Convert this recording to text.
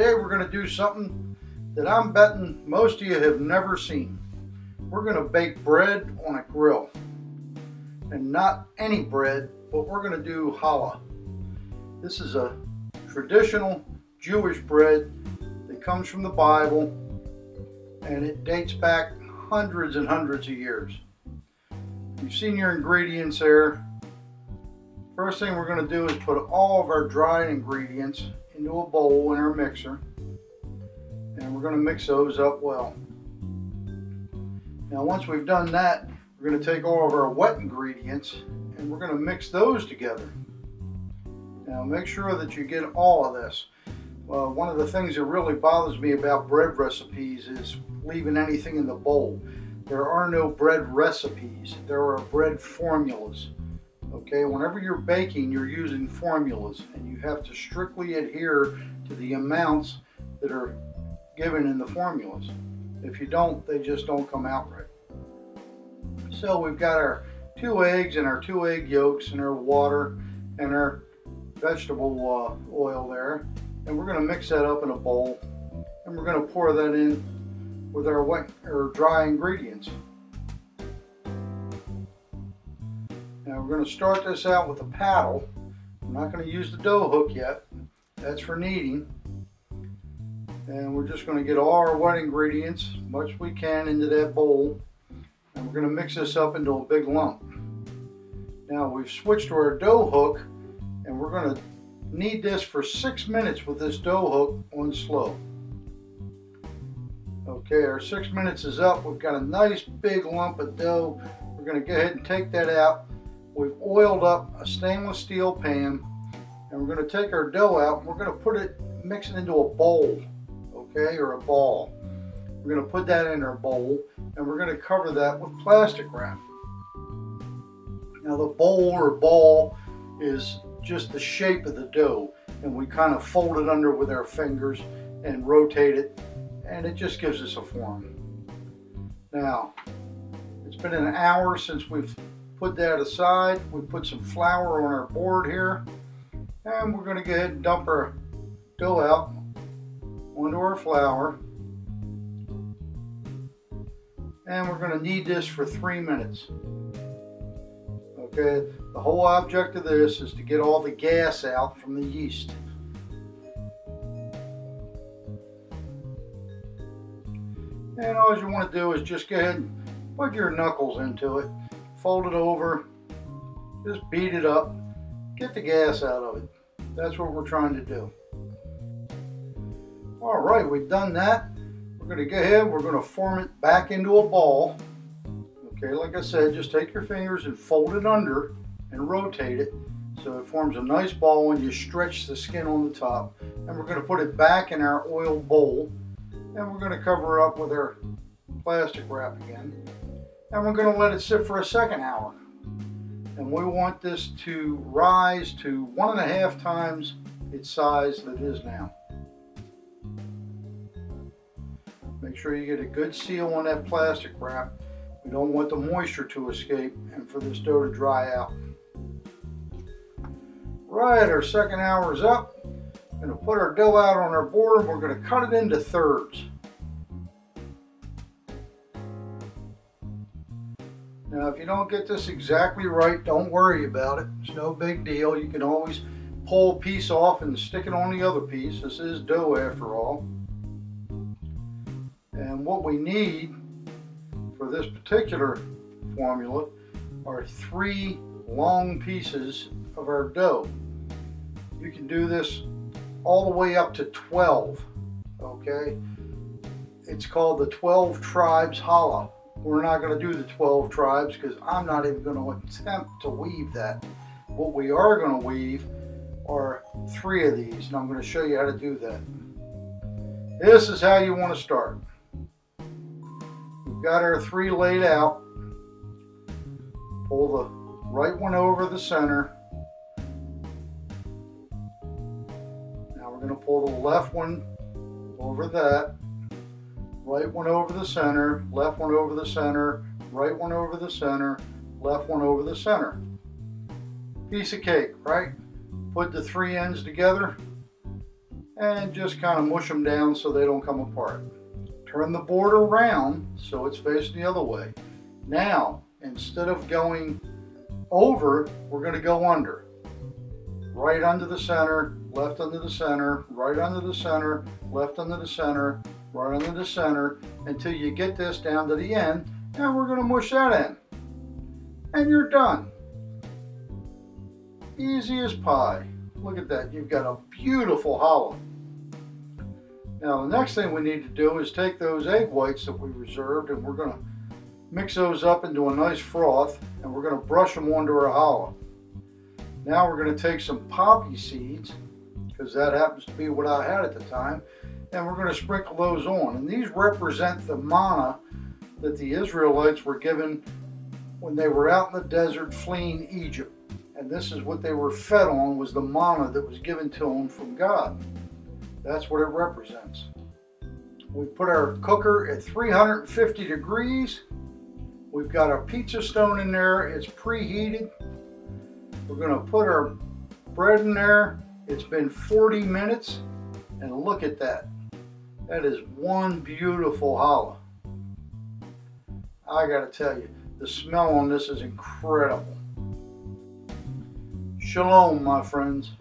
today we're going to do something that I'm betting most of you have never seen. We're going to bake bread on a grill. And not any bread, but we're going to do challah. This is a traditional Jewish bread that comes from the Bible, and it dates back hundreds and hundreds of years. You've seen your ingredients there. First thing we're going to do is put all of our dried ingredients into a bowl in our mixer, and we're going to mix those up well. Now once we've done that, we're going to take all of our wet ingredients and we're going to mix those together. Now make sure that you get all of this. One of the things that really bothers me about bread recipes is leaving anything in the bowl. There are no bread recipes, there are bread formulas. Okay, whenever you're baking, you're using formulas, and you have to strictly adhere to the amounts that are given in the formulas. If you don't, they just don't come out right. So we've got our 2 eggs and our 2 egg yolks and our water and our vegetable oil there, and we're going to mix that up in a bowl, and we're going to pour that in with our wet or dry ingredients. Now we're going to start this out with a paddle. I'm not going to use the dough hook yet. That's for kneading. And we're just going to get all our wet ingredients, much as we can, into that bowl. And we're going to mix this up into a big lump. Now we've switched to our dough hook, and we're going to knead this for 6 minutes with this dough hook on slow. Okay, our 6 minutes is up. We've got a nice big lump of dough. We're going to go ahead and take that out. We've oiled up a stainless steel pan, and we're going to take our dough out and we're going to mix it into a bowl, okay, or a ball. We're going to put that in our bowl, and we're going to cover that with plastic wrap. Now the bowl or ball is just the shape of the dough, and we kind of fold it under with our fingers and rotate it, and it just gives us a form. Now, it's been an hour since we've put that aside. We put some flour on our board here, and we're going to go ahead and dump our dough out onto our flour, and we're going to knead this for 3 minutes. Okay, the whole object of this is to get all the gas out from the yeast. And all you want to do is just go ahead and put your knuckles into it, fold it over, just beat it up, get the gas out of it. That's what we're trying to do. All right, we've done that. We're going to go ahead, we're going to form it back into a ball. Okay, like I said, just take your fingers and fold it under and rotate it so it forms a nice ball, and you stretch the skin on the top. And we're going to put it back in our oil bowl, and we're going to cover up with our plastic wrap again. And we're going to let it sit for a second hour. And we want this to rise to 1.5 times its size that it is now. Make sure you get a good seal on that plastic wrap. We don't want the moisture to escape and for this dough to dry out. Right, our second hour is up. We're going to put our dough out on our board, and we're going to cut it into thirds. Now if you don't get this exactly right, don't worry about it. It's no big deal. You can always pull a piece off and stick it on the other piece. This is dough after all. And what we need for this particular formula are 3 long pieces of our dough. You can do this all the way up to 12, okay? It's called the 12 tribes challah. We're not going to do the 12 tribes because I'm not even going to attempt to weave that. What we are going to weave are 3 of these, and I'm going to show you how to do that. This is how you want to start. We've got our 3 laid out. Pull the right one over the center. Now we're going to pull the left one over that. Right one over the center, left one over the center, right one over the center, left one over the center. Piece of cake, right? Put the 3 ends together, and just kind of mush them down so they don't come apart. Turn the board around so it's facing the other way. Now, instead of going over, we're going to go under. Right under the center, left under the center, right under the center, left under the center, right under the center, until you get this down to the end, and we're going to mush that in. And you're done. Easy as pie. Look at that, you've got a beautiful challah. Now the next thing we need to do is take those egg whites that we reserved, and we're going to mix those up into a nice froth, and we're going to brush them onto our challah. Now we're going to take some poppy seeds, because that happens to be what I had at the time, and we're going to sprinkle those on. And these represent the manna that the Israelites were given when they were out in the desert fleeing Egypt. And this is what they were fed on, was the manna that was given to them from God. That's what it represents. We put our cooker at 350 degrees. We've got a pizza stone in there. It's preheated. We're going to put our bread in there. It's been 40 minutes, and look at that. That is one beautiful challah. I got to tell you, the smell on this is incredible. Shalom, my friends.